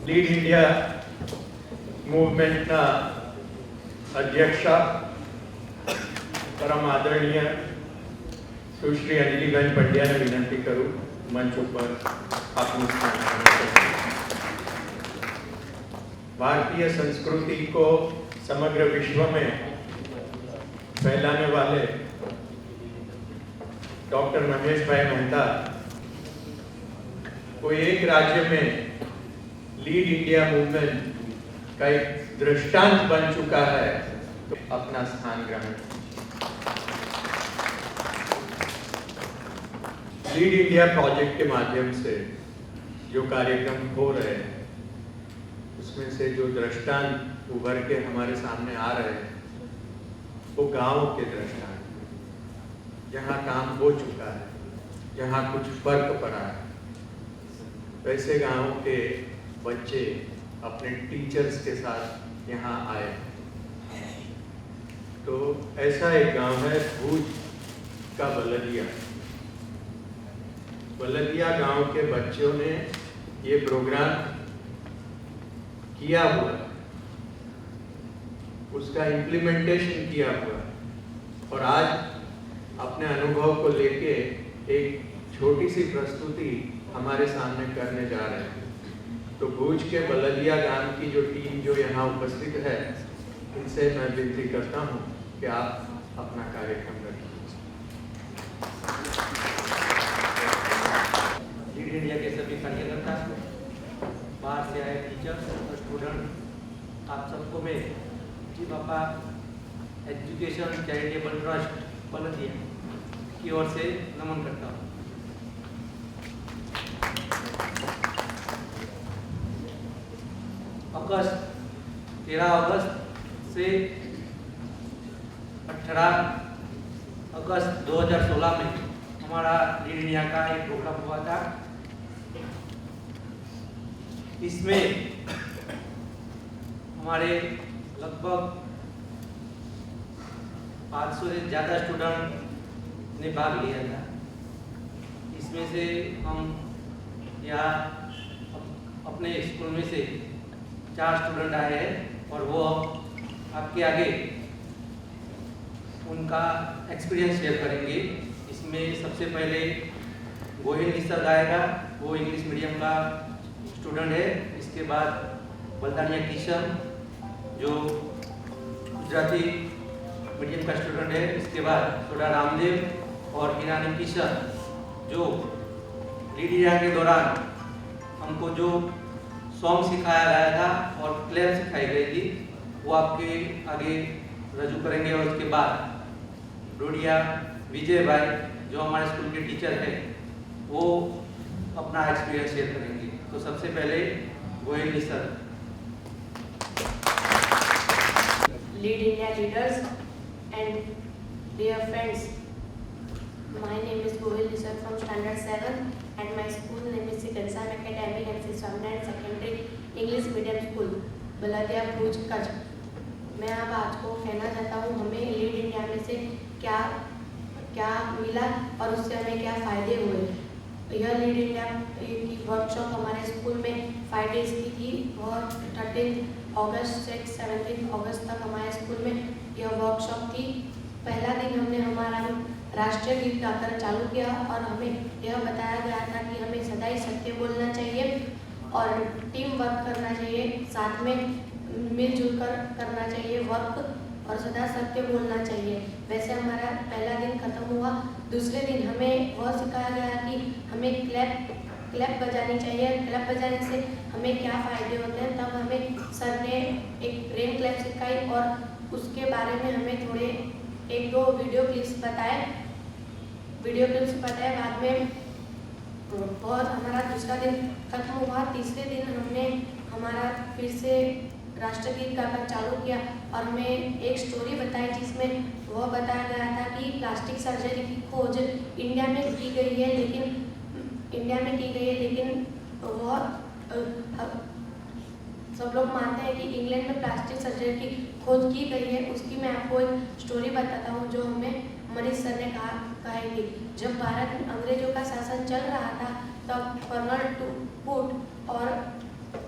Lead India મૂવમેન્ટના અધ્યક્ષા પરમ આદરણીય સુશ્રી અંજલિબેન પંડ્યાને વિનંતી કરું મંચ ઉપર આપનું સ્થાન ગ્રહણ करें। भारतीय संस्कृति को समग्र विश्व में फैलाने वाले डॉक्टर महेश भाई मेहता कोई एक राज्य में लीड इंडिया मूवमेंट का एक दृष्टांत बन चुका है, तो अपना स्थान ग्रहण। लीड इंडिया प्रोजेक्ट के माध्यम से जो कार्यक्रम हो रहे हैं उसमें से जो दृष्टांत उभर के हमारे सामने आ रहे हैं वो गांव के दृष्टांत, जहां काम हो चुका है, जहां कुछ फर्क पड़ा है, वैसे गांव के बच्चे अपने टीचर्स के साथ यहाँ आए। तो ऐसा एक गांव है भूज का बलदिया। बलदिया गांव के बच्चों ने ये प्रोग्राम किया हुआ, उसका इम्प्लीमेंटेशन किया हुआ और आज अपने अनुभव को लेके एक छोटी सी प्रस्तुति हमारे सामने करने जा रहे हैं। तो भूज के बलदिया गांव की जो टीम जो यहाँ उपस्थित है, इनसे मैं विनती करता हूँ कि आप अपना कार्यक्रम रखें। लीड इंडिया के सभी कार्यकर्ता, बाहर से आए टीचर्स और स्टूडेंट, आप सबको मैं जी बापा एजुकेशन चैरिटेबल ट्रस्ट बलदिया की ओर से नमन करता हूँ। अगस्त 13 अगस्त से 18 अगस्त 2016 में हमारा लीड इंडिया का एक प्रोग्राम हुआ था। इसमें हमारे लगभग 500 से ज़्यादा स्टूडेंट ने भाग लिया था। इसमें से हम यहाँ अपने स्कूल में से 4 स्टूडेंट आए हैं और वो आपके आगे उनका एक्सपीरियंस शेयर करेंगे। इसमें सबसे पहले गोहिल निसर्ग आएगा, वो इंग्लिश मीडियम का स्टूडेंट है। इसके बाद बलदानिया किशन जो गुजराती मीडियम का स्टूडेंट है। इसके बाद सोडा रामदेव और ईरानी किशन जो लीड इंडिया के दौरान हमको जो सॉन्ग सिखाया गया था और क्लेम सिखाई गई थी, वो आपके आगे रजू करेंगे। और उसके बाद डोडिया विजय भाई जो हमारे स्कूल के टीचर हैं, वो अपना एक्सपीरियंस शेयर करेंगे। तो सबसे पहले Gohil Nisarga. Lead India leaders and dear friends, my name is Gohil Nisar from Standard 7 and my school name is Kansar Academy and Swaminarayan Secondary English Medium School, Baldia भूज कच्छ। मैं अब आज को कहना चाहता हूँ हमें लीड इंडिया में से क्या क्या मिला और उससे हमें क्या फ़ायदे हुए। यह लीड इंडिया की वर्कशॉप हमारे स्कूल में 5 डेज की थी और 13 अगस्त से 17 अगस्त तक हमारे स्कूल में यह वर्कशॉप थी। पहला दिन हमने हमारा राष्ट्रीय गीत गाकर चालू किया और हमें यह बताया गया था कि हमें सदा ही सत्य बोलना चाहिए और टीम वर्क करना चाहिए, साथ में मिलजुल कर करना चाहिए वर्क और सदा सत्य बोलना चाहिए। वैसे हमारा पहला दिन खत्म हुआ। दूसरे दिन हमें वह सिखाया गया कि हमें क्लैप बजानी चाहिए। क्लैप बजाने से हमें क्या फ़ायदे होते हैं। तब हमें सर ने एक रेन क्लैप सिखाई और उसके बारे में हमें थोड़े 1-2 वीडियो क्लिप्स बताए। बाद में और हमारा दूसरा दिन खत्म हुआ। तीसरे दिन हमने हमारा फिर से राष्ट्रगीत गाकर चालू किया और हमें एक स्टोरी बताई जिसमें वह बताया गया था कि प्लास्टिक सर्जरी की खोज इंडिया में की गई है, लेकिन वह सब लोग मानते हैं कि इंग्लैंड में प्लास्टिक सर्जरी की खोज की गई है। उसकी मैं आपको एक स्टोरी बताता हूँ जो हमें मनीष सर ने कही थी। जब भारत में अंग्रेजों का शासन चल रहा था तब कर्नल टूट और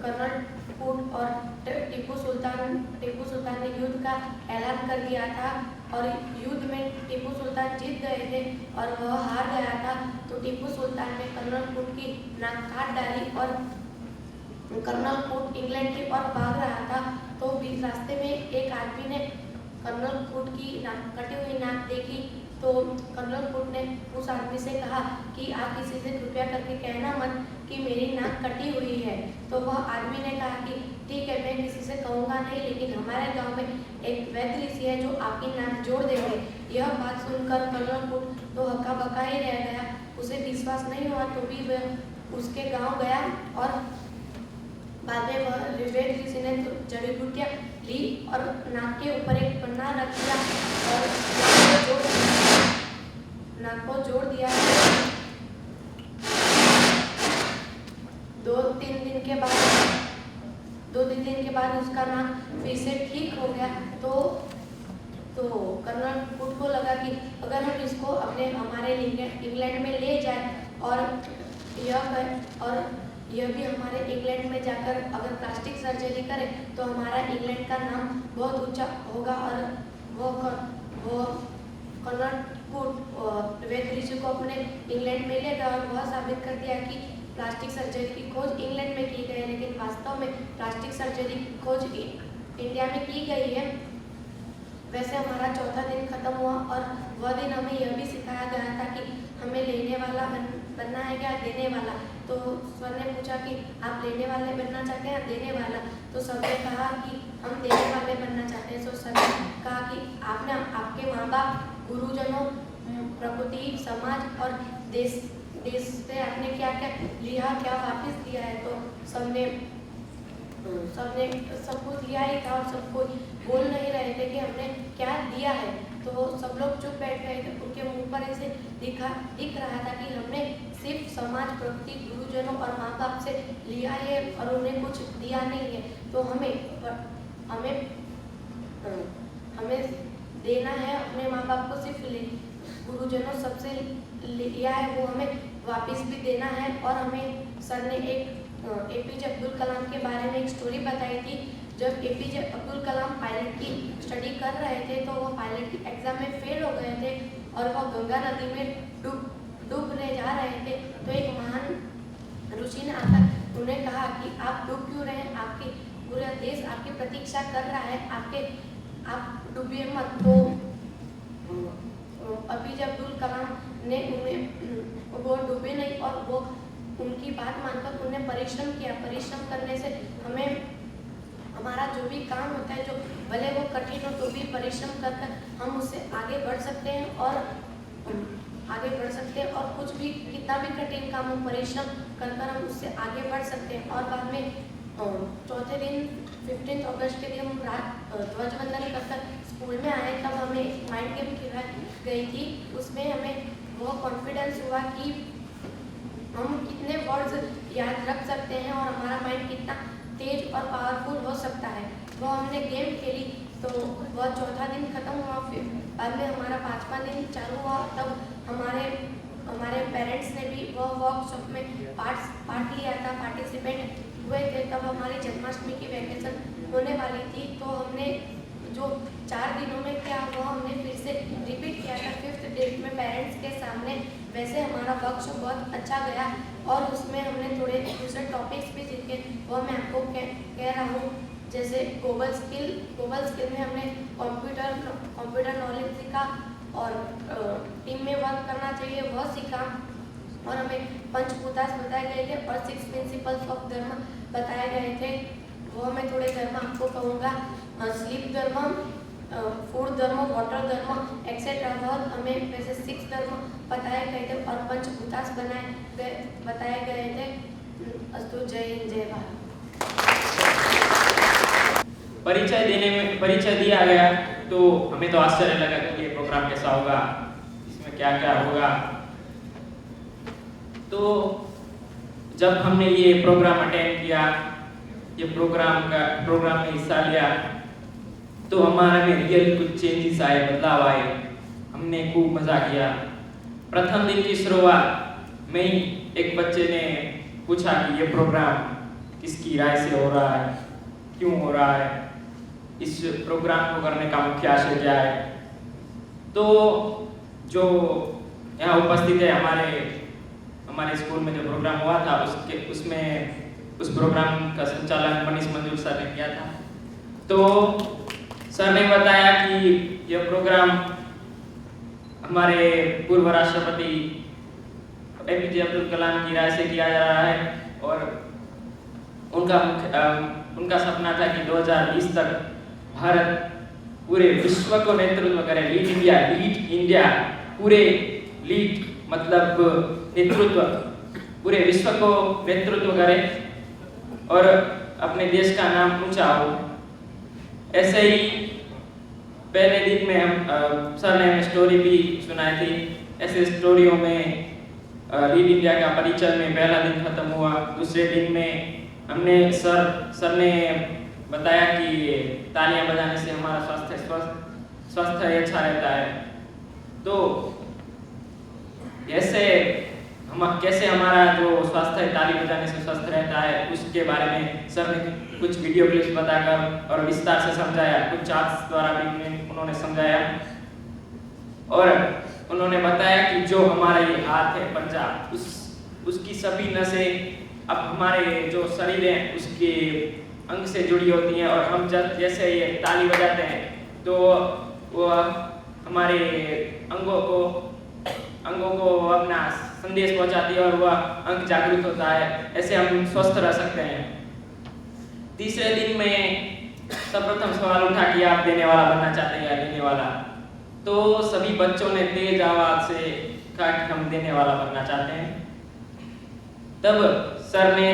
कर्नल कूट और टीपू सुल्तान ने युद्ध का ऐलान कर दिया था और युद्ध में टीपू सुल्तान जीत गए थे और वह हार गया था। तो टीपू सुल्तान ने कर्नल कूट की नाक काट डाली और कर्नल कूट इंग्लैंड की ओर भाग रहा था। तो बीच रास्ते में एक आदमी ने कर्नल कूट की कटी हुई नाक देखी। तो कर्नल कूट ने उस आदमी से कहा कि आप किसी से कृपया करके कहना मत कि मेरी नाक कटी हुई है। तो वह आदमी ने कहा कि ठीक है, मैं किसी से कहूँगा नहीं, लेकिन हमारे गांव में एक वैद्य ऋषि है जो आपकी नाक जोड़ देंगे। यह बात सुनकर कर्नल कूट तो हक्का बक्का ही रह गया, उसे विश्वास नहीं हुआ। तो भी वह उसके गाँव गया और बाद में वह वैद्य ऋषि ने जड़ी बूटियाँ ली और नाक के ऊपर एक पन्ना रख दिया और नाक को जोड़ दिया। 2-3 दिन के बाद उसका नाक फिर से ठीक हो गया। तो कर्नल कूट को लगा कि अगर हम इसको हमारे इंग्लैंड में ले जाएं और यह भी हमारे इंग्लैंड में जाकर अगर प्लास्टिक सर्जरी करे तो हमारा इंग्लैंड का नाम बहुत ऊंचा होगा। और वो कर्नल कूट वैद्य ऋषि को अपने इंग्लैंड में ले गया और वह साबित कर दिया कि प्लास्टिक सर्जरी की खोज इंग्लैंड में की गई है, लेकिन वास्तव में प्लास्टिक सर्जरी की खोज इंडिया में की गई है। वैसे हमारा चौथा दिन खत्म हुआ और वह दिन हमें यह भी सिखाया गया था कि हमें लेने वाला बनना है क्या देने वाला। तो सर ने पूछा कि आप लेने वाले बनना चाहते हैं या देने वाला। तो सर ने कहा कि हम देने वाले बनना चाहते हैं। तो सर ने कहा कि आपने आपके माँ बाप, गुरुजनों, प्रकृति, समाज और देश से आपने क्या क्या लिया, क्या वापस दिया है। तो सबने सब कुछ लिया ही था और सब कोई बोल नहीं रहे थे कि हमने क्या दिया है। तो सब लोग चुप बैठ गए थे, उनके मुंह पर ऐसे दिख रहा था कि हमने सिर्फ समाज, प्रकृति, गुरुजनों और माँ बाप से लिया है और उन्हें कुछ दिया नहीं है। तो हमें देना है अपने माँ बाप को, सिर्फ गुरुजनों सबसे लिया है वो हमें वापस भी देना है। और हमें सर ने एक एपीजे अब्दुल कलाम के बारे में एक स्टोरी बताई थी। जब एपीजे अब्दुल कलाम पायलट की स्टडी कर रहे थे तो वो पायलट की एग्जाम में फेल हो गए थे और वह गंगा नदी में डूबने जा रहे थे। तो एक महान ऋषि ने आकर उन्हें कहा कि आप डूब क्यों रहे हैं, आपके पूरा देश आपकी प्रतीक्षा कर रहा है, आप डूबिए मत। तो एपीजे अब्दुल कलाम ने वो डूबे नहीं और वो उनकी बात मानकर उन्हें परिश्रम किया। परिश्रम करने से हमारा जो भी काम होता है, जो भले वो कठिन हो तो भी परिश्रम कर हम उससे आगे बढ़ सकते हैं और कुछ भी कितना भी कठिन काम हो परिश्रम कर हम उससे आगे बढ़ सकते हैं। और बाद में चौथे दिन 15 अगस्त के दिन हम ध्वजवंदन कर स्कूल में आए, तब हमें माइंड गेम खिलाई गई थी। उसमें हमें वो कॉन्फिडेंस हुआ कि हम कितने वर्ड्स याद रख सकते हैं और हमारा माइंड कितना तेज और पावरफुल हो सकता है। वो हमने गेम खेली। तो वह चौथा दिन खत्म हुआ। फिर बाद में हमारा 5वां दिन चालू हुआ। तब हमारे पेरेंट्स ने भी वह वर्कशॉप में पार्ट लिया था, पार्टिसिपेट हुए थे। तब हमारी जन्माष्टमी की वैकेशन होने वाली थी। तो हमने जो 4 दिनों में क्या हुआ हमने फिर से रिपीट किया था 5th डे में पेरेंट्स के सामने। वैसे हमारा वर्कशॉप बहुत अच्छा गया और उसमें हमने थोड़े दूसरे टॉपिक्स भी सीखे, वो मैं आपको कह रहा हूँ। जैसे ग्लोबल स्किल में हमने कंप्यूटर नॉलेज सीखा और टीम में वर्क करना चाहिए वह सीखा। और हमें पंचभूतास बताए गए थे और 6 प्रिंसिपल्स ऑफ धर्म बताए गए थे। वो मैं थोड़े धर्म आपको कहूँगा। स्लीप धर्म, फूड धर्म, वाटर धर्म एक्सेट्रा। बहुत हमें वैसे 6 धर्म बताए गए थे और पंचभूतास बताए गए थे। अस्तु, जय हिंद, जय भारत। परिचय दिया गया तो हमें तो आश्चर्य लगा कि ये प्रोग्राम कैसा होगा, इसमें क्या क्या होगा। तो जब हमने ये प्रोग्राम अटेंड किया, ये प्रोग्राम में हिस्सा लिया, तो हमारे में रियल कुछ चेंजेस आए, बदलाव आए। हमने खूब मजा किया। प्रथम दिन की शुरुआत में ही एक बच्चे ने पूछा कि ये प्रोग्राम किसकी राय से हो रहा है, क्यों हो रहा है, इस प्रोग्राम को करने का मुख्य आशय क्या है। तो जो यहाँ उपस्थित है, हमारे स्कूल में जो प्रोग्राम हुआ था उस प्रोग्राम का संचालन मनीष मंजूर सर ने किया था। तो सर ने बताया कि यह प्रोग्राम हमारे पूर्व राष्ट्रपति APJ अब्दुल कलाम की राय से किया जा रहा है और उनका सपना था कि 2020 तक भारत पूरे विश्व को नेतृत्व करे। लीड इंडिया पूरे लीड मतलब नेतृत्व, पूरे विश्व को नेतृत्व करे और अपने देश का नाम ऊंचा हो। ऐसे ही पहले दिन में हम सर ने स्टोरी भी सुनाई थी। ऐसे स्टोरियों में लीड इंडिया का परिचय में पहला दिन खत्म हुआ। दूसरे दिन में हमने सर ने बताया कि तालियां बजाने से हमारा स्वास्थ्य अच्छा रहता है। तो कैसे हमारा जो स्वास्थ्य ताली बजाने से स्वस्थ रहता है उसके बारे में सर ने कुछ वीडियो क्लिप्स बताकर और विस्तार से समझाया। कुछ चार्ट्स द्वारा भी उन्होंने समझाया और उन्होंने बताया कि जो हमारा ये हाथ है पंजा, उसकी सभी नसें अब हमारे जो शरीर है उसके अंग से जुड़ी होती हैं और हम जैसे ये ताली बजाते हैं तो वो हमारे अंगों को अपना संदेश पहुंचाती है और वह अंग जागृत होता है। ऐसे हम स्वस्थ रह सकते हैं। तीसरे दिन में सर्वप्रथम सवाल उठा कि आप देने वाला बनना चाहते हैं या लेने वाला। तो सभी बच्चों ने तेज आवाज से कहा कि हम देने वाला बनना चाहते हैं। तब सर ने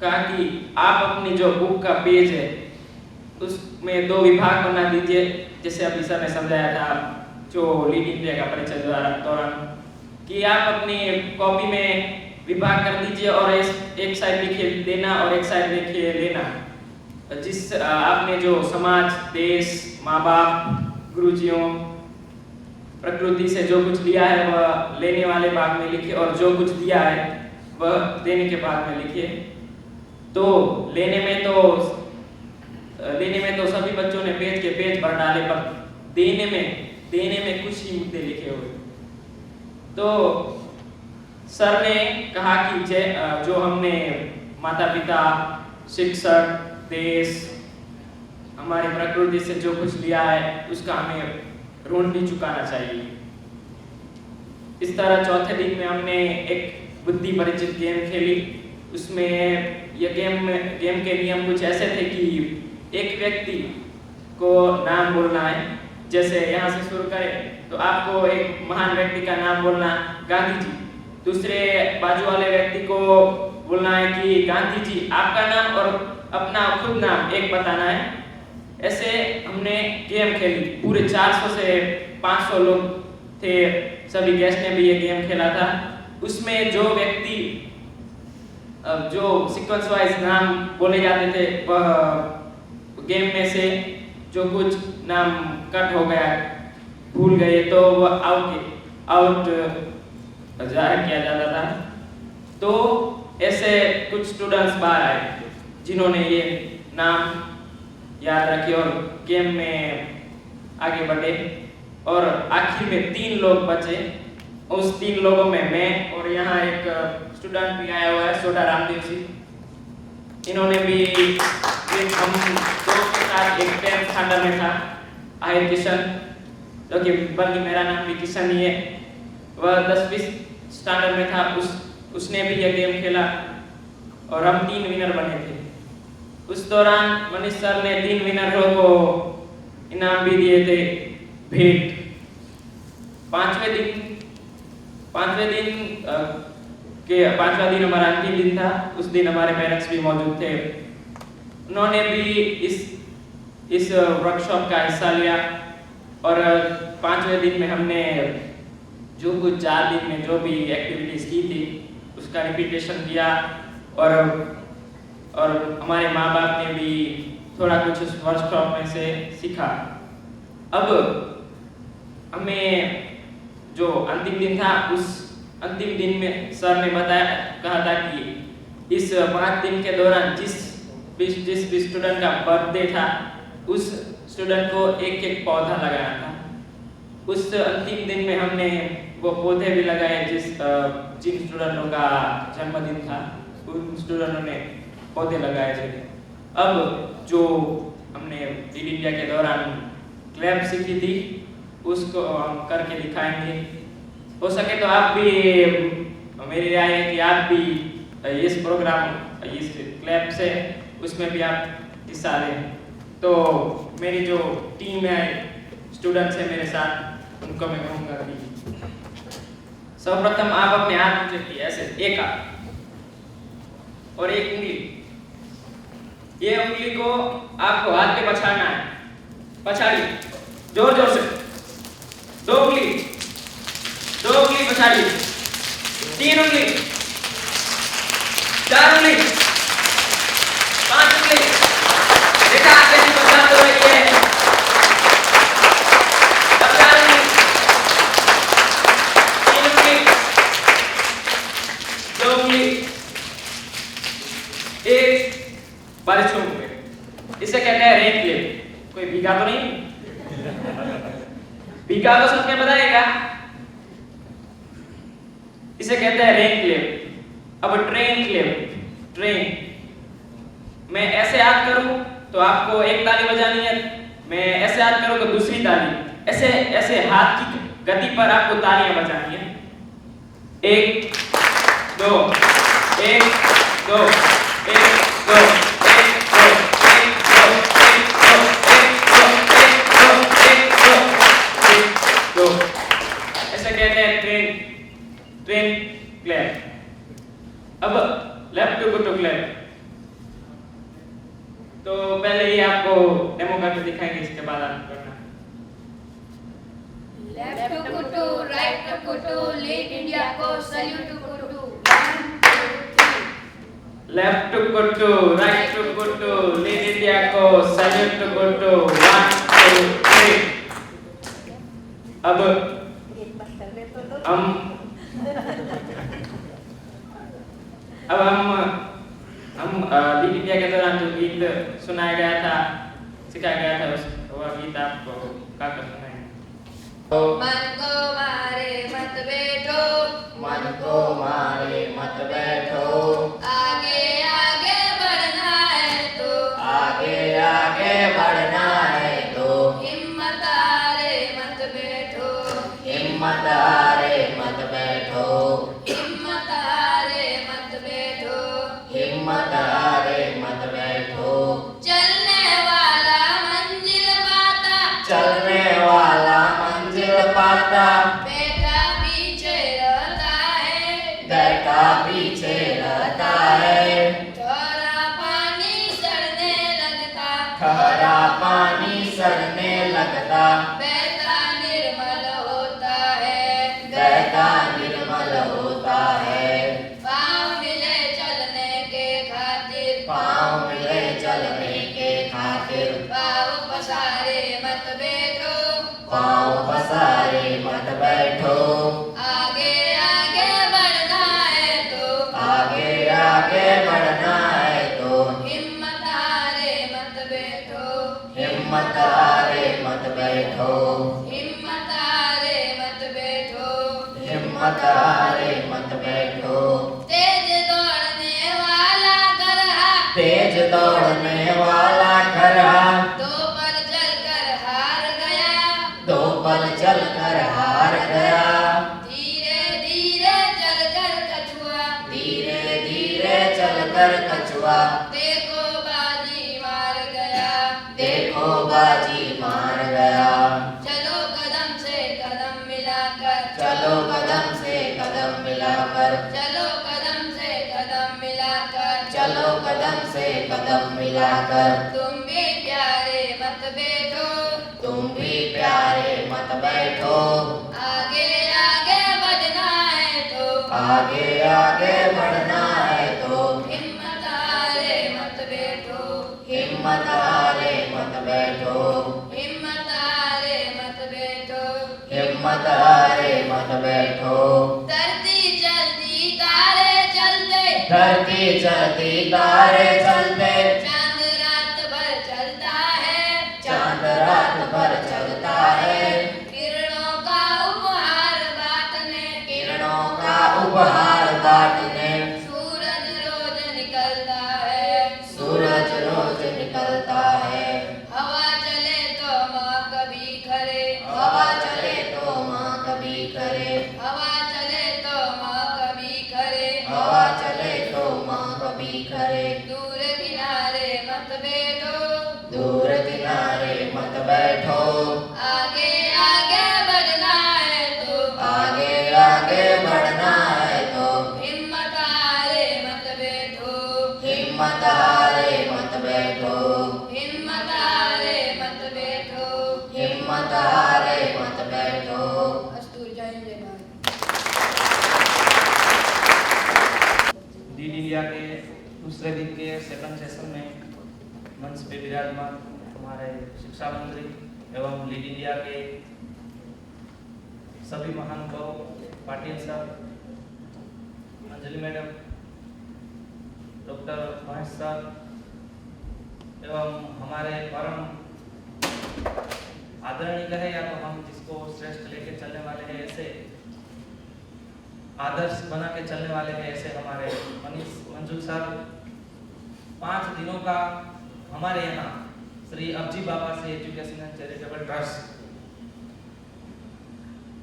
कहा कि आप अपनी जो बुक का पेज है उसमें 2 विभाग बना दीजिए, जैसे अभी सर ने समझाया था जो लीड इंडिया का परिचय दौरान, कि आप अपनी कॉपी में विभाग कर दीजिए और एक साइड लिखे देना और एक साइड लिखे लेना। जिस आपने जो समाज, देश, माँ बाप, गुरुजियों, प्रकृति से जो कुछ लिया है वह लेने वाले भाग में लिखिए और जो कुछ दिया है वह देने के भाग में लिखिए। तो लेने में तो सभी बच्चों ने पेज के पेज भर डाले, पर देने में कुछ ही मुद्दे लिखे हुए। तो सर ने कहा कि जो हमने माता पिता, शिक्षक, देश, हमारी प्रकृति से जो कुछ लिया है उसका हमें ऋण भी चुकाना चाहिए। इस तरह चौथे दिन में हमने एक बुद्धि परिचित गेम खेली। उसमें यह गेम के नियम कुछ ऐसे थे कि एक व्यक्ति को नाम बोलना है। जैसे यहाँ से शुरू करें तो आपको एक महान व्यक्ति का नाम बोलना, गांधी जी। दूसरे बाजू वाले व्यक्ति को बोलना है कि गांधी जी आपका नाम और अपना खुद नाम एक बताना है। ऐसे हमने गेम खेली। पूरे 400 से 500 लोग थे, सभी गेस्ट ने भी ये गेम खेला था। उसमें जो व्यक्ति जो सीक्वेंस वाइज नाम बोले जाते थे वह गेम में से जो कुछ नाम कट हो गया, भूल गए, तो वह आउट जाहिर किया जाता था। तो ऐसे कुछ स्टूडेंट्स बाहर आए जिन्होंने ये नाम याद रखे और गेम में आगे बढ़े और आखिर में 3 लोग बचे। उस 3 लोगों में मैं और यहाँ एक स्टूडेंट भी आया हुआ है, सोडा रामदेव सिंह। इन्होंने भी हम दोस्त के साथ एक 10th स्टैंडर्ड में था, आहिर किशन, जो कि बल्कि मेरा नाम भी किशन ही है, वह 10वीं स्टैंडर्ड में था। उसने भी यह गेम खेला और हम 3 विनर बने थे। उस दौरान मनीष सर ने 3 विनरों को इनाम भी दिए थे, भेंट। पांचवें दिन हमारा अंतिम दिन था। उस दिन हमारे पेरेंट्स भी मौजूद थे। उन्होंने भी इस वर्कशॉप का हिस्सा लिया और 5वें दिन में हमने जो कुछ 4 दिन में जो भी एक्टिविटीज की थी उसका रिपीटेशन किया और हमारे माँ बाप ने भी थोड़ा कुछ उस वर्कशॉप में से सीखा। अब हमें जो अंतिम दिन था, उस अंतिम दिन में सर ने कहा था कि इस 5 दिन के दौरान जिस भी स्टूडेंट का बर्थडे था उस स्टूडेंट को एक एक पौधा लगाना था। उस अंतिम दिन में हमने वो पौधे भी लगाए जिन स्टूडेंटों का जन्मदिन था उन स्टूडेंटों ने पौधे लगाए थे। अब जो हमने लीड इंडिया के दौरान क्लैप सीखी थी उसको हम करके दिखाएंगे। हो सके तो आप भी, मेरी राय है कि आप भी इस प्रोग्राम इस क्लैप से उसमें भी आप हिस्सा लें। तो मेरी जो टीम है स्टूडेंट्स है मेरे साथ उनको मैं कहूँगा कि सर्वप्रथम आप अपने हाथ रखिए ऐसे, एक हाथ और एक उंगली, ये उंगली को आपको हाथ पे पछाड़ना है। पछाड़िए जोर जोर से, दो उंगली पछाड़िए, 3 उंगली, 4 उंगली, 5 उंगली, बेटा आगे से पछाड़ दो ये, अब 4 उंगली, 3 उंगली, 2 उंगली, 1 बारिश हो गए। इसे कहते हैं रेन क्लिप। कोई भीगा तो नहीं? भीगा तो सबने बताएगा। इसे कहते हैं रेन क्लिप। अब ट्रेन क्लिप, ट्रेन मैं ऐसे हाथ करूं तो आपको एक ताली बजानी है, मैं ऐसे हाथ करूं तो दूसरी ताली, ऐसे ऐसे हाथ की गति पर आपको तालियां बजानी है। 1 2 1 2 1 2 ट्रेन क्लैप। अब left to go to clap. तो पहले ही आपको डेमो करके दिखाएंगे, इसके बाद आप करना। लेफ्ट टू कुटू, राइट टू कुटू, लीड इंडिया को सैल्यूट टू कुटू। लेफ्ट टू कुटू, राइट टू कुटू, लीड इंडिया को सैल्यूट टू कुटू। 1 2 3। अब हम लीड इंडिया के दौरान जो गीत सुनाया गया था, सिखाया गया था, उस वह गीत आपको गाकर सुनाएंगे। मन को मारे मत बैठो, मन को मारे मत बैठो, आगे आगे बढ़ना है तो, आगे आगे बढ़ना है तो, हिम्मत हारे मत बैठो, हिम्मत हारे मत बैठो, हिम्मत हारे मत बैठो, हिम्मत हारे मत बैठो। चलने वाला मंजिल पाता, चलने वाला मंजिल पाता, बैठा पीछे रहता है, बैठा पीछे रहता है, ठहरा पानी सड़ने लगता, ठहरा पानी सड़ने लगता, बहता निर्मल होता है, बहता निर्मल होता है। पाँव मिले चलने के खातिर, पाँव मिले चलने के खातिर, पाँव पसारे मत बैठो, पाँव पसारे मत बैठो, आगे आगे बढ़ना है तो, आगे आगे बढ़ना है तो, हिम्मत हारे मत बैठो, हिम्मत हारे मत बैठो, हिम्मत हारे मत बैठो, हिम्मत हारे मत बैठो। तेज दौड़ने वाला गरहा, तेज दौड़ने वाला खरा, 2 पल चलकर हार गया, 2 पल चलकर हार गया, धीरे धीरे चलकर कछुआ, धीरे धीरे चलकर कछुआ, देखो बाजी मार गया, देखो बाजी मार गया। चलो कदम से कदम मिलाकर, चलो कदम से कदम मिलाकर, चलो कदम से कदम मिलाकर, चलो कदम से कदम मिलाकर, तुम भी प्यारे मत बैठो, तुम भी प्यारे मत बैठो, आगे आगे बढ़ना है तो, आगे आगे बढ़ना है तो, हिम्मत हारे मत बैठो, हिम्मत हारे मत बैठो, हिम्मत हारे मत बैठो, हिम्मत हारे मत बैठो। धरती चलती तारे चलते, धरती चल सितारे चलते, चांद रात भर चलता है, चांद रात भर चलता है, किरणों का उपहार बांटने, किरणों का उपहार बांटने, सूरज रोज निकलता है, सूरज रोज निकलता है, हवा चले तो माँ कभी करे, हवा चले तो माँ कभी करे, हवा चले तो माँ कभी करे, हवा चले तो माँ कभी करे, दूर किनारे मत बैठो, दूर किनारे मत बैठो, आगे आगे बढ़ना है तो, आगे आगे बढ़ना है तो, हिम्मत हारे मत बैठो, हिम्मत हारे मत बैठो, हिम्मत हारे मत बैठो, हिम्मत हारे मत बैठो। अस्तु जय जयकार। लीड इंडिया के दूसरे दिन के सेकंड सेशन में मंच पे विराजमान हमारे शिक्षा मंत्री एवं लीड इंडिया के सभी महानुभाव, पाटिल साहब, अंजलि मैडम, डॉक्टर महेश साहब एवं हमारे परम आदरणीय कहे या तो हम जिसको श्रेष्ठ लेके चलने वाले हैं, ऐसे आदर्श बना के चलने वाले हैं, ऐसे हमारे मनीष मंजुल साहब। 5 दिनों का हमारे यहाँ श्री अब्जी बाबा से एजुकेशन एंड चैरिटेबल ट्रस्ट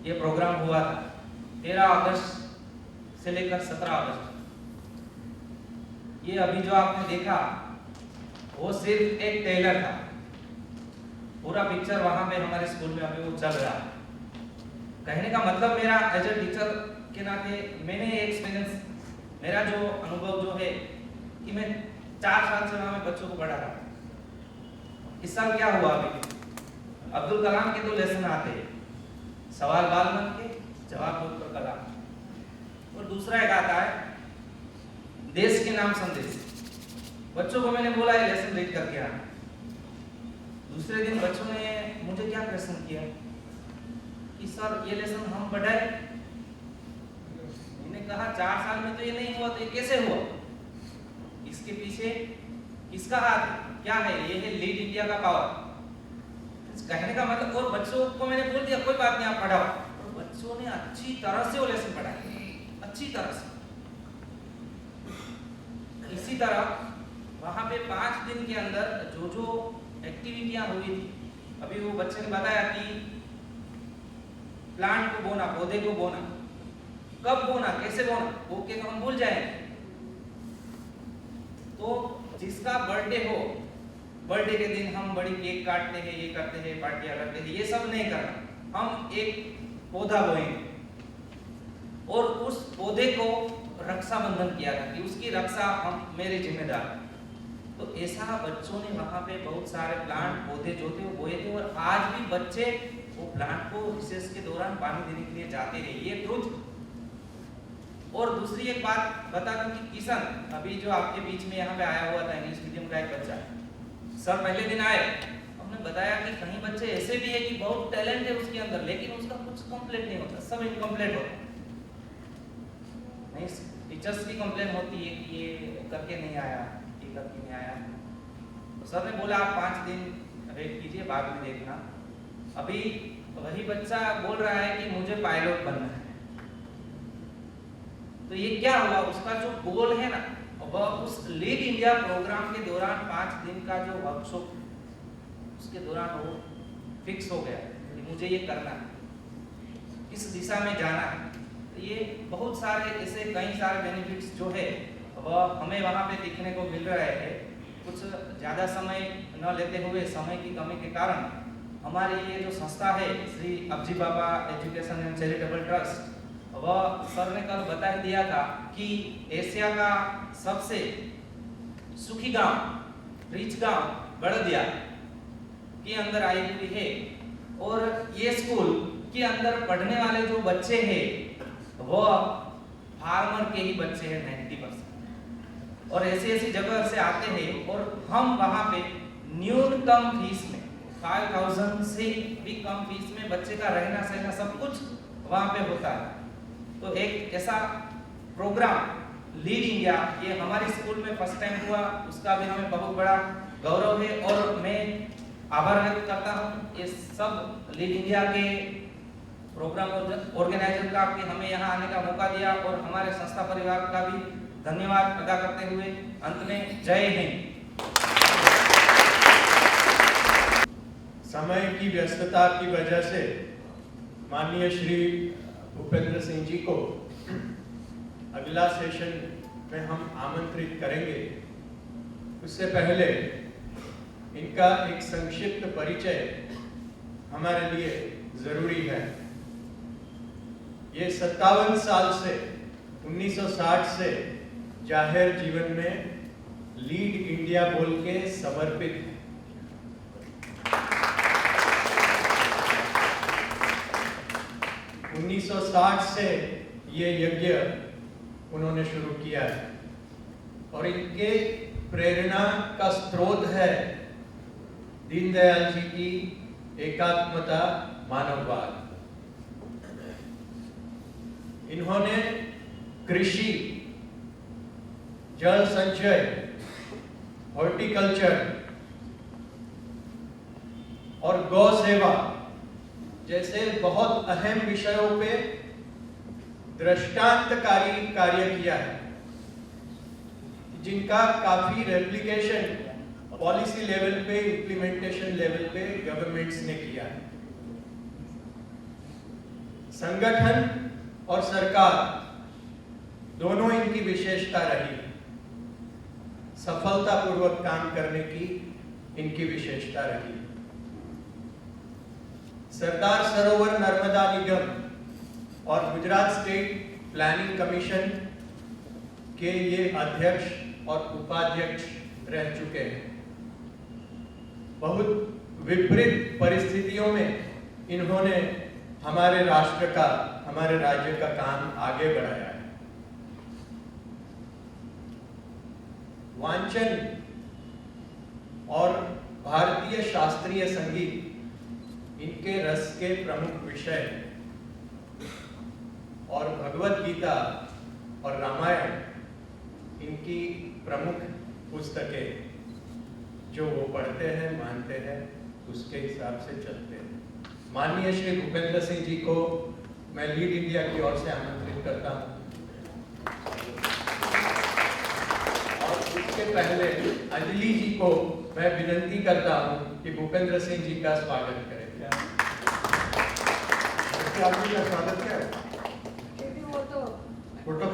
ये प्रोग्राम हुआ था 13 अगस्त से लेकर 17 अगस्त। ये अभी जो आपने देखा वो सिर्फ एक ट्रेलर था, पूरा पिक्चर वहां पे हमारे स्कूल में अभी वो चल रहा है। कहने का मतलब मेरा एज ए टीचर के नाते मैंने एक्सपीरियंस, मेरा जो अनुभव जो है कि मैं 4 साल से वहां में बच्चों को पढ़ा रहा हूं। इस साल क्या हुआ अभी अब्दुल कलाम के 2 लेसन आते हैं, सवाल बाल मन के, जवाब डॉक्टर कलाम। और दूसरा एक आता है देश के नाम संदेश। बच्चों को मैंने बोला ये लेसन रीड करके आना। दूसरे दिन बच्चों ने मुझे क्या प्रश्न किया कि सर ये लेसन हम पढ़ाए। मैंने कहा 4 साल में तो ये नहीं हुआ, तो ये कैसे हुआ? इसके पीछे किसका हाथ है? क्या है? ये है लीड इंडिया का पावर। कहने का मतलब, और बच्चों को मैंने बोल दिया कोई बात नहीं आप पढ़ाओ, और बच्चों ने अच्छी तरह से वो लेसन पढ़ाया, अच्छी तरह से। इसी तरह वहां पे 5 दिन के अंदर जो जो एक्टिविटियां हुई थी, अभी वो बच्चे ने बताया कि प्लांट को बोना, पौधे को बोना, कब बोना, कैसे बोना, वो के हम भूल जाएंगे। तो जिसका बर्थडे हो, बर्थडे के दिन हम बड़ी केक काटते हैं, ये करते हैं, पार्टियां करते हैं, ये सब नहीं करना। हम एक पौधा बोएंगे और उस पौधे को रक्षाबंधन किया था कि उसकी रक्षा हम मेरे जिम्मेदार। तो ऐसा बच्चों ने वहां पे बहुत सारे प्लांट, पौधे जो थे वो बोए थे, और आज भी बच्चे वो प्लांट को रिसेस के दौरान पानी देने के लिए जाते रहे, ये ट्रुथ। और दूसरी एक बात बता दूं कि किशन अभी जो आपके बीच में यहाँ पे आया हुआ था, इंग्लिश मीडियम का एक बच्चा, सर पहले दिन आए, हमने बताया कि कहीं बच्चे ऐसे भी है कि बहुत टैलेंट है उसके अंदर, लेकिन उसका कुछ कंप्लीट नहीं होता, सब इनकम्प्लीट होता है। नहीं, टीचर्स की कंप्लेन होती है कि ये करके नहीं आया, ये करके नहीं आया। तो सर ने बोला आप 5 दिन वेट कीजिए, बाद में देखना। अभी वही बच्चा बोल रहा है कि मुझे पायलट बनना है। तो ये क्या हुआ, उसका जो गोल है ना, वह उस लीड इंडिया प्रोग्राम के दौरान 5 दिन का जो वर्कशॉप, उसके दौरान वो फिक्स हो गया कि मुझे ये करना है, इस दिशा में जाना है। तो ये बहुत सारे ऐसे कई सारे बेनिफिट्स जो है वह हमें वहाँ पे दिखने को मिल रहे हैं। कुछ ज़्यादा समय न लेते हुए, समय की कमी के कारण हमारी ये जो संस्था है श्री अब्जी बाबा एजुकेशन एंड चैरिटेबल ट्रस्ट, वह सर ने कल बता ही दिया था कि एशिया का सबसे सुखी गांव, रिच गांव बड़दिया के अंदर आई हुई है। और ये स्कूल के अंदर पढ़ने वाले जो बच्चे हैं वो फार्मर के ही बच्चे हैं 90%, और ऐसी ऐसी जगह से आते हैं। और हम वहाँ पे न्यूनतम फीस में 5000 से भी कम फीस में बच्चे का रहना सहना सब कुछ वहाँ पे होता है। तो एक ऐसा प्रोग्राम लीड इंडिया ये हमारे स्कूल में फर्स्ट टाइम हुआ, उसका भी हमें बहुत बड़ा गौरव है और मैं आभार व्यक्त करता हूँ ये सब लीड इंडिया के प्रोग्राम ऑर्गेनाइजर का कि हमें यहाँ आने का मौका दिया और हमारे संस्था परिवार का भी धन्यवाद अदा करते हुए अंत में जय हिंद। समय की व्यस्तता की वजह से माननीय श्री भूपेंद्र सिंह जी को अगला सेशन में हम आमंत्रित करेंगे। उससे पहले इनका एक संक्षिप्त परिचय हमारे लिए जरूरी है। ये 57 साल से 1960 से जाहिर जीवन में लीड इंडिया बोल के समर्पित है। 1960 से ये यज्ञ उन्होंने शुरू किया है और इनके प्रेरणा का स्रोत है दीनदयाल जी की एकात्मता मानववाद। इन्होंने कृषि, जल संचय, हॉर्टिकल्चर और गौ सेवा जैसे बहुत अहम विषयों पे दृष्टांतकारी कार्य किया है, जिनका काफी रेप्लिकेशन पॉलिसी लेवल पे, इम्प्लीमेंटेशन लेवल पे गवर्नमेंट्स ने किया है। संगठन और सरकार दोनों इनकी विशेषता रही है। सफलतापूर्वक काम करने की इनकी विशेषता रही है। सरदार सरोवर नर्मदा निगम और गुजरात स्टेट प्लानिंग कमीशन के ये अध्यक्ष और उपाध्यक्ष रह चुके हैं। बहुत विपरीत परिस्थितियों में इन्होंने हमारे राष्ट्र का, हमारे राज्य का काम आगे बढ़ाया है। वांचन और भारतीय शास्त्रीय संगीत इनके रस के प्रमुख विषय हैं और भगवत गीता और रामायण इनकी प्रमुख पुस्तकें जो वो पढ़ते हैं, मानते हैं, उसके हिसाब से चलते हैं। माननीय श्री भूपेंद्र सिंह जी को मैं लीड इंडिया की ओर से आमंत्रित करता हूँ और उसके पहले अंजलि जी को मैं विनंती करता हूँ कि भूपेंद्र सिंह जी का स्वागत करें। आपकी का स्वागत क्या है? फोटो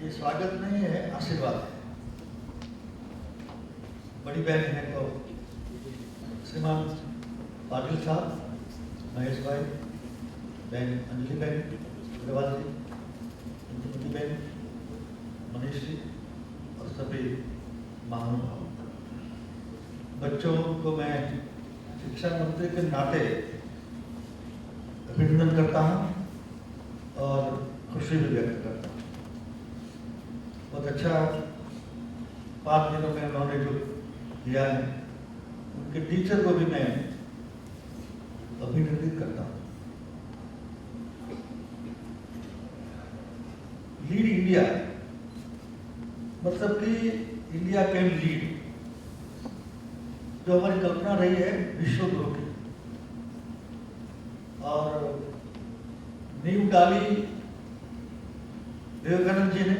ये स्वागत नहीं है, आशीर्वाद है। बड़ी बहन है तो श्रीमान पाटिल साहब, महेश भाई, बहन अंजलि बहन, अग्रवाल जी, इंदुमती बहन, मनीष जी और सभी महानुभाव। बच्चों को मैं शिक्षा मंत्री के नाते अभिनंदन करता हूँ और खुशी भी व्यक्त करता हूँ। बहुत अच्छा 5 दिनों में उन्होंने जो किया है, उनके टीचर को भी मैं अभिनंदित करता हूँ। लीड इंडिया मतलब कि इंडिया कैन लीड, जो हमारी कल्पना रही है विश्व गुरु की, और नींव डाली विवेकानंद जी ने,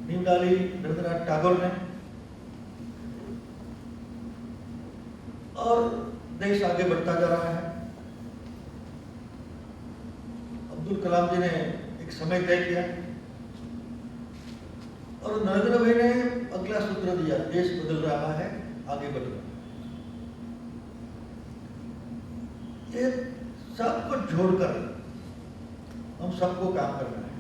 नींव डाली रविंद्रनाथ टैगोर ने, और देश आगे बढ़ता जा रहा है। अब्दुल कलाम जी ने एक समय तय किया और नरेंद्र भाई ने अगला सूत्र दिया, देश बदल रहा है, आगे बढ़ रहा है। ये सबको जोड़कर हम सबको काम करना है।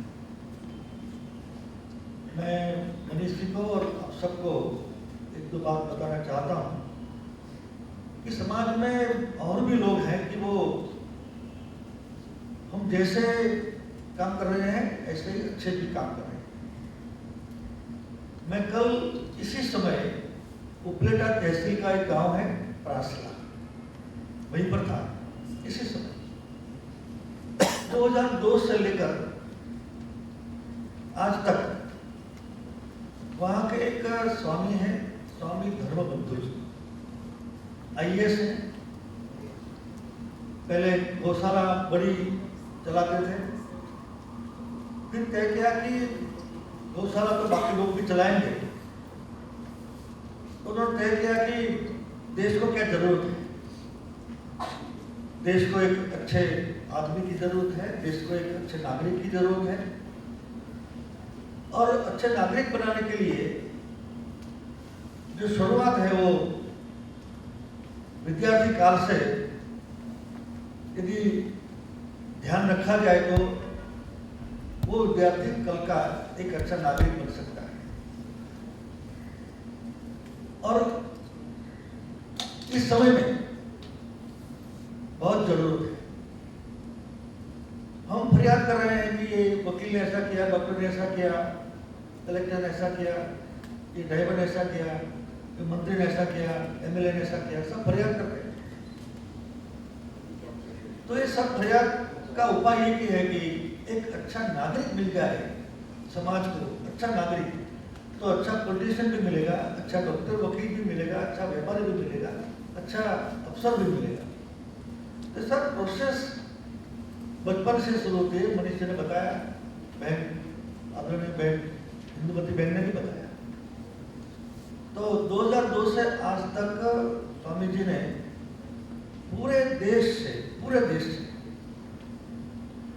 मैं मनीष जी को और आप सबको एक दो बात बताना चाहता हूँ कि समाज में और भी लोग हैं कि वो हम जैसे काम कर रहे हैं ऐसे ही अच्छे भी काम कर रहे हैं। मैं कल इसी समय उपलेटा तहसील का एक गांव है प्रासला, वहीं पर था इसी समय। 2002 से लेकर आज तक वहां के एक स्वामी हैं, स्वामी धर्मबंधु जी, IAS है। पहले गौशाला बड़ी चलाते थे, फिर तय किया कि गौशाला तो बाकी लोग भी चलाएंगे, तो उन्होंने तय किया कि देश को क्या जरूरत है। देश को एक अच्छे आदमी की जरूरत है, देश को एक अच्छे नागरिक की जरूरत है, और अच्छे नागरिक बनाने के लिए जो शुरुआत है वो विद्यार्थी काल से यदि ध्यान रखा जाए तो वो विद्यार्थी कल का एक अच्छा नागरिक बन सकता है। और इस समय में बहुत जरूरत है। हम फरियाद कर रहे हैं कि ये वकील ने ऐसा किया, डॉक्टर ने ऐसा किया, कलेक्टर ने ऐसा किया, ये ड्राइवर ने ऐसा किया, ये मंत्री ने ऐसा किया, MLA ने ऐसा किया, सब फरियाद कर रहे हैं। तो ये सब फरियाद का उपाय ये की है कि एक अच्छा नागरिक मिल जाए समाज को, अच्छा नागरिक, तो अच्छा पॉलिटिशियन भी मिलेगा, अच्छा डॉक्टर वकील भी मिलेगा, अच्छा व्यापारी भी मिलेगा, अच्छा अफसर भी मिलेगा। तो सब प्रोसेस बचपन से शुरू होती है। मनीष जी ने बताया, बहन आदरणीय बहन इंदुमती बहन ने भी बताया। तो 2002 से आज तक स्वामी जी ने पूरे देश से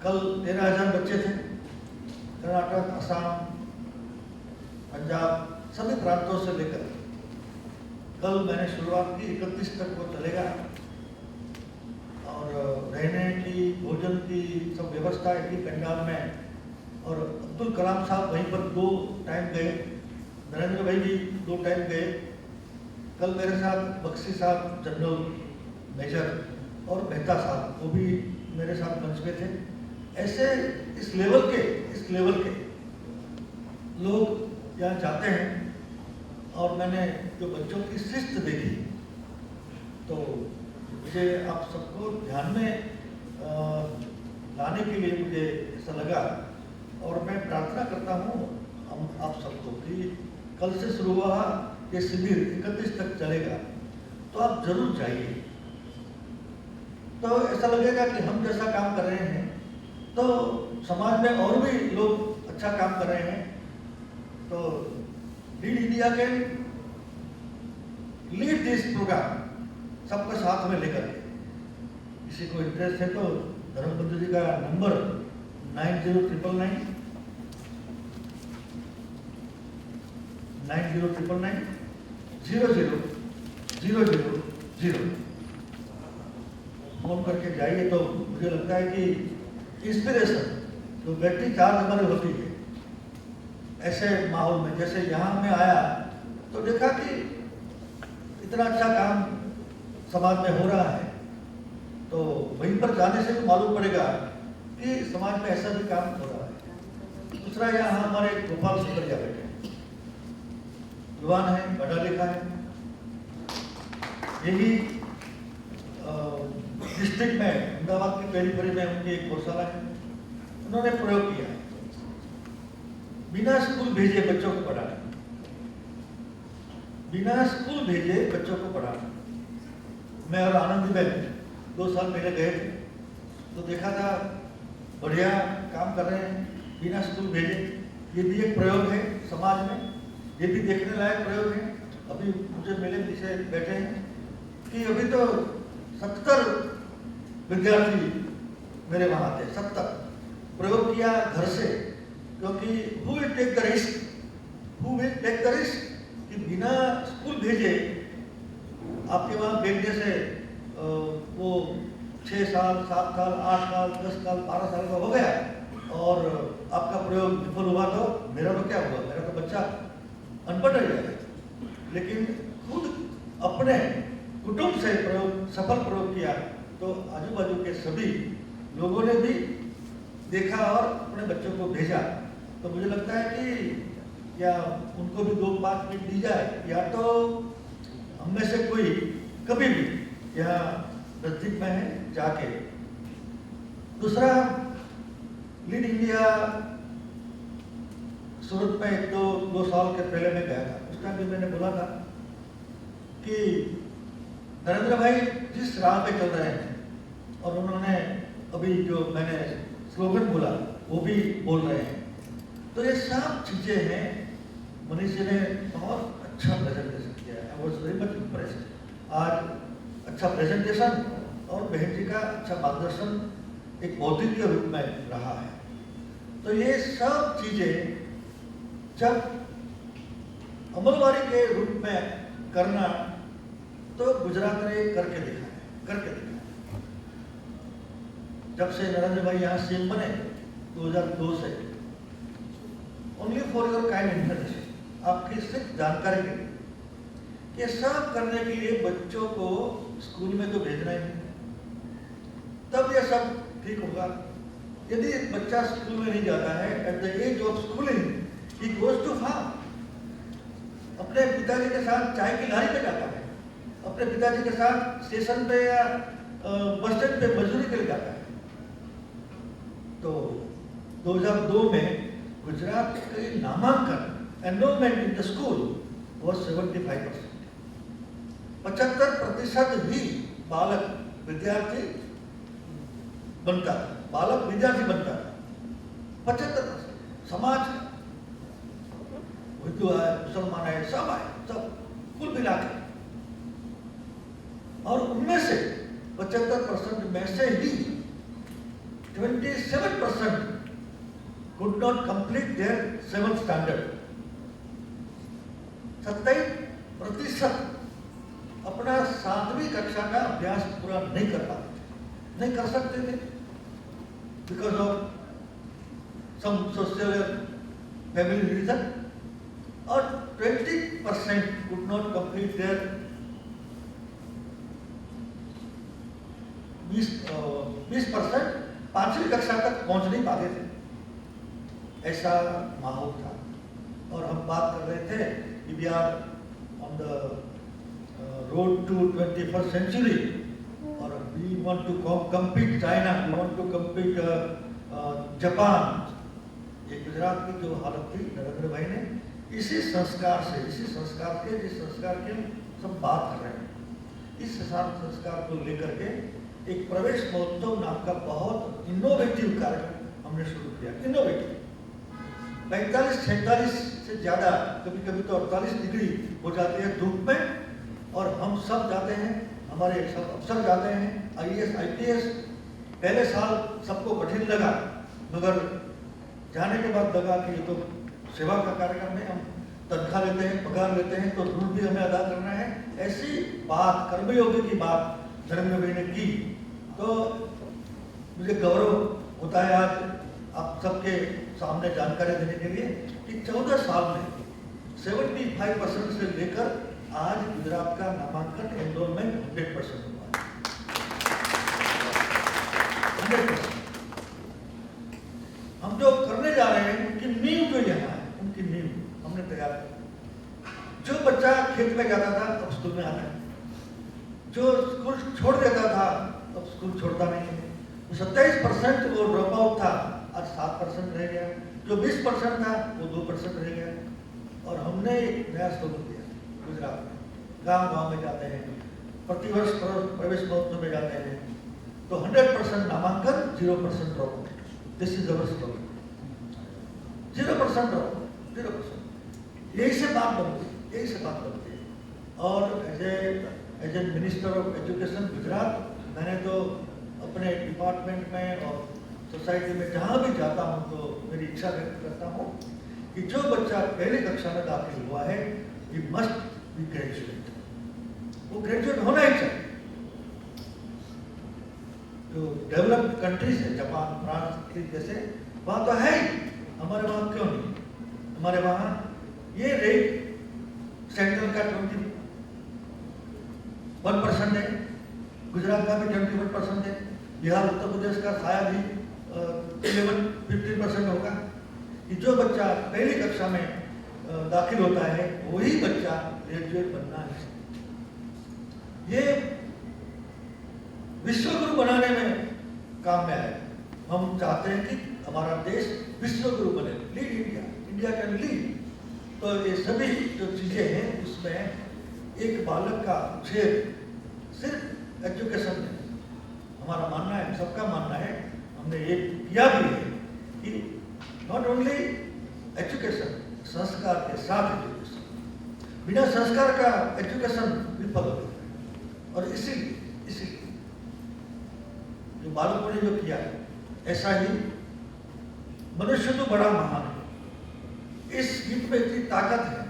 कल 13,000 बच्चे थे, कर्नाटक, असम, पंजाब, सभी प्रांतों से लेकर कल मैंने शुरुआत की, 31 तक वो चलेगा। और रहने की, भोजन की सब व्यवस्था की पंजाब में। और अब्दुल कलाम साहब वहीं पर 2 टाइम गए, नरेंद्र भाई भी 2 टाइम गए। कल मेरे साथ बख्शी साहब जनरल मेजर और मेहता साहब, वो भी मेरे साथ मंच पे थे। ऐसे इस लेवल के लोग यहाँ जाते हैं। और मैंने जो बच्चों की शिस्त देखी, तो मुझे आप सबको ध्यान में लाने के लिए मुझे ऐसा लगा। और मैं प्रार्थना करता हूँ हम आप सबको कि कल से शुरू हुआ ये शिविर 31 तक चलेगा, तो आप जरूर जाइए। तो ऐसा लगेगा कि हम जैसा काम कर रहे हैं तो समाज में और भी लोग अच्छा काम कर रहे हैं। तो लीड इंडिया के लीड दिस प्रोग्राम सबको साथ में लेकर के, किसी को इंटरेस्ट है तो धर्मबंधु जी का नंबर 9099 0000 फोन करके जाइए। तो मुझे लगता है कि इंस्पिरेशन जो बैटरी चार्ज हमारी होती है ऐसे माहौल में, जैसे यहाँ में आया तो देखा कि इतना अच्छा काम समाज में हो रहा है, तो वहीं पर जाने से भी मालूम पड़ेगा कि समाज में ऐसा भी काम हो रहा है। दूसरा, यहाँ हमारे गोपाल सुंदरिया बैठे हैं, युवान है, पढ़ा लिखा है, यही डिस्ट्रिक्ट में अहमदाबाद की पेरीफेरी में उनकी एक गौशाला है। उन्होंने प्रयोग किया है बिना स्कूल भेजे बच्चों को पढ़ाना, बिना स्कूल भेजे बच्चों को पढ़ाना। मैं और आनंदी बहन 2 साल पहले गए थे तो देखा था बढ़िया काम कर रहे हैं बिना स्कूल भेजे। ये भी एक प्रयोग है समाज में, ये भी देखने लायक प्रयोग है। अभी मुझे मिले पीछे बैठे हैं कि अभी तो 70 विद्यार्थी मेरे वहाँ थे, 70 प्रयोग किया घर से। क्योंकि who will take the risk कि बिना स्कूल भेजे आपके वहाँ बैठने से वो 6 साल, 7 साल, 8 साल, 10 साल, 12 साल का हो गया और आपका प्रयोग विफल हुआ तो मेरा तो क्या हुआ, मेरा तो बच्चा अनपढ़ रह जाएगा। लेकिन खुद अपने कुटुंब से प्रयोग, सफल प्रयोग किया तो आजू बाजू के सभी लोगों ने भी देखा और अपने बच्चों को भेजा, तो मुझे लगता है कि या उनको भी 2-5 मिनट दी जाए, या तो हम में से कोई कभी भी यहाँ नजदीक में है जाके। दूसरा, लीड इंडिया सूरत में 1-2 साल के पहले मैं गया था। उस टाइम भी मैंने बोला था कि नरेंद्र भाई जिस राह पे चल रहे हैं, और उन्होंने अभी जो मैंने स्लोगन बोला वो भी बोल रहे हैं, तो ये सब चीजें हैं। मनीष जी ने बहुत अच्छा प्रेजेंटेशन किया है, I was very much impressed. आज अच्छा प्रेजेंटेशन और बहन जी का अच्छा मार्गदर्शन एक बौद्धिक के रूप में रहा है। तो ये सब चीजें जब अमलवारी के रूप में करना, तो गुजरात ने करके दिखा है। जब से नरेंद्र भाई यहाँ सीएम बने 2002 से, only for your kind information, आपकी सिर्फ जानकारी के लिए, ये सब करने के लिए बच्चों को स्कूल में तो भेजना ही नहीं, तब ये सब ठीक होगा। यदि बच्चा स्कूल में नहीं जाता है, at the age of schooling he goes to farm, अपने पिताजी के साथ चाय की लारी पे जाता है, अपने पिताजी के साथ स्टेशन पे या बस स्टैंड पे मजदूरी के लिए जाता है। तो 2002 में गुजरात के नामांकन enrolment in the school was 75%। 75% ही बालक विद्यार्थी बनता था, 75%। समाज का हिंदू है, मुसलमान है, सब आए, सब कुल मिला के, और उनमें से 75% में से ही 27% could not complete their 7th standard। 27% अपना 7वीं कक्षा का अभ्यास पूरा नहीं कर पाते थे, नहीं कर सकते थे, because of some social family reason. और 20% could not complete their 20% 5वीं कक्षा तक पहुंच नहीं पाते थे, ऐसा माहौल था। और हम बात कर रहे थे कि we are on the road to 21st century, और we want to compete China, we want to compete Japan. ये गुजरात की जो हालत थी, नरेंद्र भाई ने इसी संस्कार से, जिस संस्कार के हम सब बात कर रहे हैं, इस संस्कार को लेकर के एक प्रवेश महोत्सव नाम का बहुत इनोवेटिव कार्यक्रम हमने शुरू किया। इनोवेटिव 45-46 से ज्यादा, कभी कभी तो 48 डिग्री हो जाती है धूप में, और हम सब जाते हैं, हमारे सब अफसर जाते हैं, IAS IPS। पहले साल सबको कठिन लगा, मगर जाने के बाद लगा कि ये तो सेवा का कार्यक्रम है, हम तनख्वाह लेते हैं, पगार लेते हैं, तो रूल भी हमें अदा करना है। ऐसी बात, कर्मयोगी की बात नरेंद्र भाई ने की, तो मुझे गौरव होता है आज आप सबके सामने जानकारी देने के लिए कि 14 साल में 75% से लेकर आज गुजरात का नामांकन एनरोलमेंट 100% हुआ है। 100%। हम जो करने जा रहे हैं उनकी नींव जो यहाँ है, उनकी नींव हमने तैयार की। जो बच्चा खेत में जाता था अब स्कूल में आता है, जो स्कूल छोड़ देता था अब स्कूल छोड़ता नहीं है। 27% वो ड्रॉप आउट था, आज 7% रह गया। जो 20% था वो 2% रह गया। और हमने एक नया स्लोगन दिया गुजरात में, गांव-गांव में जाते हैं, प्रतिवर्ष प्रवेश महोत्सव में जाते हैं, तो 100% नामांकन, 0% drop out. This is our slogan, 0% drop out, 0%। यही से बात बनती है। और as a minister of education Gujarat, मैंने तो अपने डिपार्टमेंट में और सोसाइटी में जहाँ भी जाता हूँ तो मेरी इच्छा व्यक्त करता हूँ कि जो बच्चा पहली कक्षा में दाखिल हुआ है, ही मस्ट बी ग्रेजुएट। वो ग्रेजुएट होना ही चाहिए। जो डेवलप्ड कंट्रीज है, जापान, फ्रांस जैसे, वहाँ तो है ही, हमारे वहाँ क्यों नहीं? हमारे वहाँ ये रेट सेंट्रल का 21% है, गुजरात का भी 21% है, बिहार उत्तर प्रदेश का शायद ही 11-15% होगा कि जो बच्चा पहली कक्षा में दाखिल होता है वही बच्चा ग्रेजुएट बनना है। ये विश्व गुरु बनाने में काम में आए। हम चाहते हैं कि हमारा देश विश्व गुरु बने, lead India, India can lead. तो ये सभी जो चीजें हैं उसमें एक बालक का उछेर सिर्फ एजुकेशन में, हमारा मानना है, सबका मानना है, हमने ये किया भी है कि नॉट ओनली एजुकेशन, संस्कार के साथ एजुकेशन, बिना संस्कार का एजुकेशन विफल हो जाता है। और इसीलिए जो बालकों ने जो किया ऐसा ही मनुष्य तो बड़ा महान है। इस गीत में इतनी ताकत है,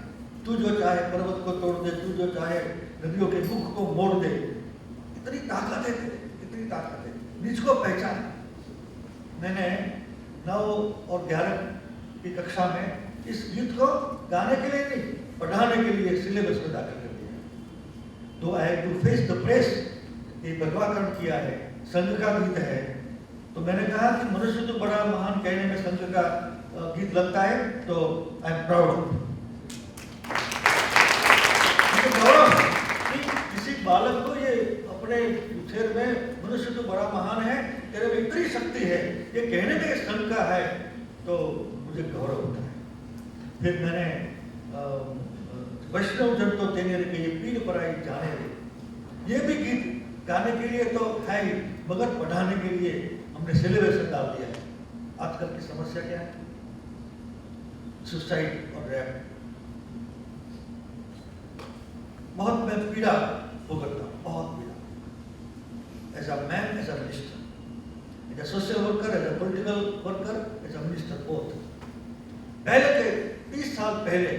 तू जो चाहे पर्वत को तोड़ दे, तू जो चाहे नदियों के मुख को मोड़ दे, इतनी ताकत है, इतनी ताकत है। निज को पहचान। मैंने 9 और 11 की कक्षा में इस गीत को गाने के लिए नहीं, पढ़ाने के लिए सिलेबस में दाखिल कर दिया। तो आई टू फेस द प्रेस, ये भगवाकरण किया है, संघ का गीत है। तो मैंने कहा कि मनुष्य तो बड़ा महान कहने में संघ का गीत लगता है, तो आई एम प्राउड। गौरव कि किसी बालक को ये अपने उछेर में मनुष्य तो बड़ा महान है, तेरे में इतनी शक्ति है, ये कहने के संघ का है, तो मुझे गौरव होता है। फिर मैंने वैष्णव जन तो तेरे के ये पीर पराई जाने रे, ये भी गीत गाने के लिए तो है ही, मगर पढ़ाने के लिए हमने सिलेबस में डाल दिया है। आजकल की समस्या क्या है? सुसाइड और रैप। बहुत मैं पीड़ा भुगतता हूँ, बहुत पीड़ा। As a man, as a minister, as a social worker, as a political worker, as a minister, both. पहले के 30 साल पहले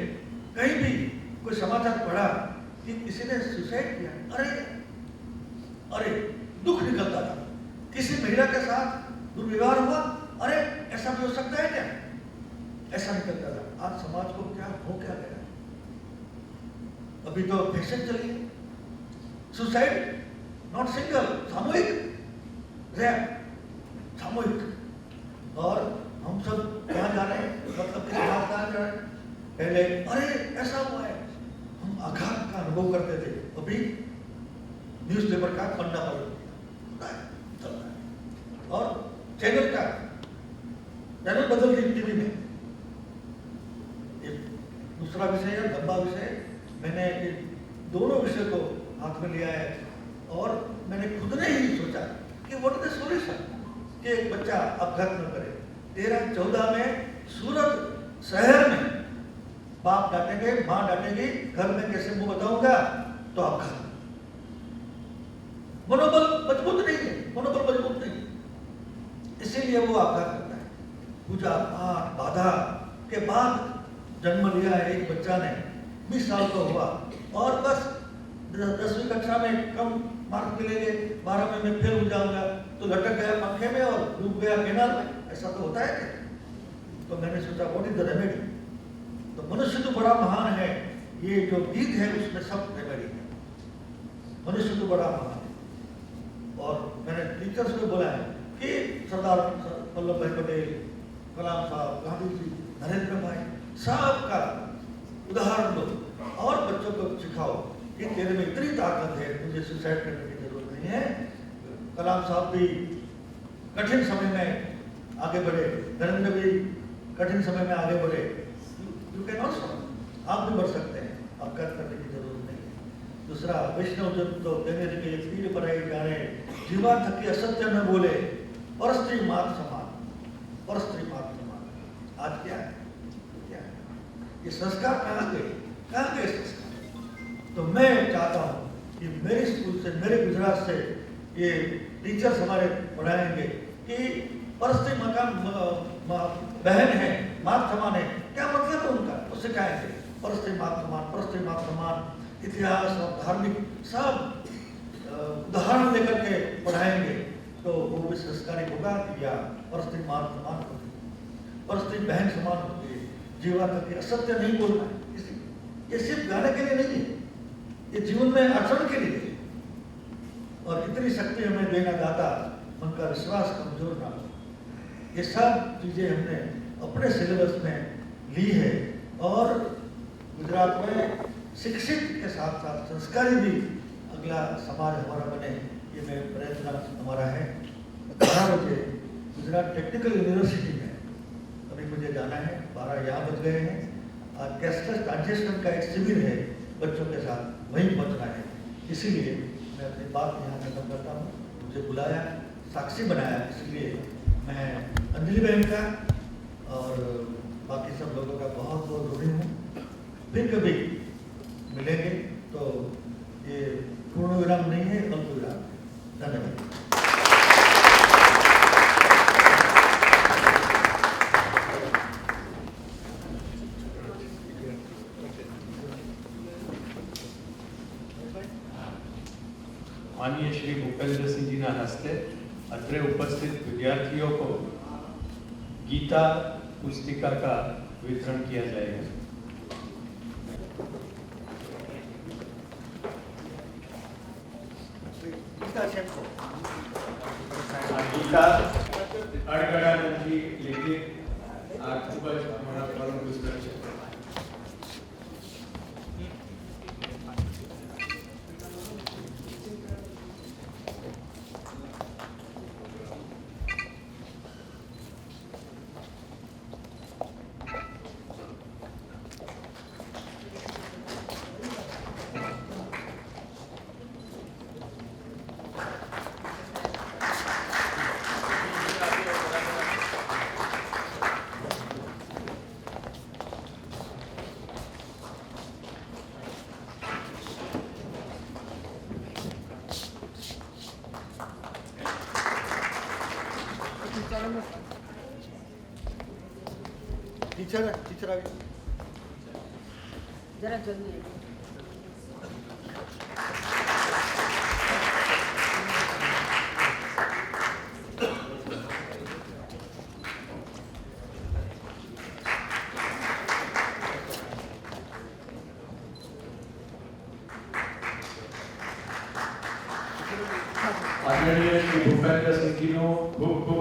कहीं भी कोई समाचार पढ़ा कि किसी ने सुसाइड किया, अरे दुख निकलता था। किसी महिला के साथ दुर्व्यवहार हुआ, अरे ऐसा भी हो सकता है क्या? ऐसा निकलता था। आज समाज को क्या हो क्या गया? अभी तो फैशन चली है, सुसाइड नॉट सिंगल, सामूहिक रैप, सामूहिक। और हम सब कहाँ जा रहे हैं? मतलब किस बात कहाँ जा रहे हैं? पहले अरे ऐसा हुआ है, हम आघात का अनुभव करते थे, अभी न्यूज़पेपर का पन्ना पर चलता है और चैनल बदल दी टीवी में। दूसरा विषय है लंबा विषय, मैंने ये दोनों विषय को हाथ में लिया है और मैंने खुद ने ही सोचा कि व्हाट इज द सॉल्यूशन कि एक बच्चा अपघात न करे। 13-14 में सूरत शहर में बाप डांटेंगे, माँ डांटेगी, घर में कैसे मुंह बताऊंगा, तो अपघात। मनोबल मजबूत नहीं है, मनोबल मजबूत नहीं, इसीलिए वो अपघात करता है। पूजा पाठ बाधा के बाद जन्म लिया है एक बच्चा ने, 20 साल का हुआ और बस 10वीं कक्षा में कम मार्क मिलेंगे, 12 में मैं फेल हो जाऊंगा, तो लटक गया पंखे में और डूब गया कैनाल में। ऐसा तो होता है क्या? तो मैंने सोचा व्हाट इज द रेमेडी? तो मनुष्य तो बड़ा महान है, ये जो गीत है उसमें सब रेमेडी है। मनुष्य तो बड़ा महान है। और मैंने टीचर्स को बोला है कि सरदार वल्लभ भाई पटेल, कलाम साहब, गांधी जी, नरेंद्र भाई, सबका उदाहरण दो और बच्चों को सिखाओ कि तेरे में इतनी ताकत है, मुझे सुसाइड करने की जरूरत नहीं है। कलाम साहब भी कठिन समय में आगे बढ़े, नरेंद्र भी कठिन समय में आगे बढ़े। यू कैन ऑल्सो, आप भी बढ़ सकते हैं, अपघात करने की जरूरत नहीं है। दूसरा, वैष्णव जन तो कहने के पीर पराई जाने, जीवा थकी असत्य न बोले, पर स्त्री मात समान, पर स्त्री मात समान। आज क्या है? ये संस्कार कहाँ गए संस्कार? तो मैं चाहता हूँ कि मेरे स्कूल से, मेरे गुजरात से ये टीचर्स हमारे पढ़ाएंगे कि परस्त्री मकान बहन है, मात समान है, क्या मतलब है उनका, वो सिखाएंगे। परस्त्री मात समान, परस्त्री मात समान, इतिहास और धार्मिक सब उदाहरण लेकर के पढ़ाएंगे, तो वो भी संस्कारी होगा कि या परस्त्री मात समान होती है, परस्त्री बहन समान होती है, जीवा करके असत्य नहीं बोलना है। ये सिर्फ गाने के लिए नहीं है, ये जीवन में आचरण के लिए। और इतनी शक्ति हमें देना दाता, उनका विश्वास कमजोर ना हो। ये सब चीज़ें हमने अपने सिलेबस में ली है और गुजरात में शिक्षित के साथ साथ संस्कारी भी अगला समाज हमारा बने, ये मैं प्रयत्न हमारा है। 12 बजे गुजरात टेक्निकल यूनिवर्सिटी में अभी मुझे जाना है, 12 यहाँ बज गए हैं। आज कैशलेस ट्रांजेक्शन का एक शिविर है बच्चों के साथ, वहीं पहुँचना है। इसीलिए मैं अपनी बात यहाँ खत्म करता हूँ। मुझे बुलाया, साक्षी बनाया, इसलिए मैं अंजलि बहन का और बाकी सब लोगों का बहुत बहुत ऋणी हूँ। फिर कभी मिलेंगे तो ये पूर्ण विराम नहीं है, अल्प विराम। धन्यवाद। माननीय श्री भूपेंद्र सिंह जी हस्ते अत्रे उपस्थित विद्यार्थियों को गीता पुस्तिका का वितरण किया जाएगा। गीता अड़गड़ानंद जी लिखित आ खूब ज हमारा परम पुस्तक है। टीचर आ गई। जरा जल्दी आदरणीय श्री भूपेंद्र सिंह जी नो खूब खूब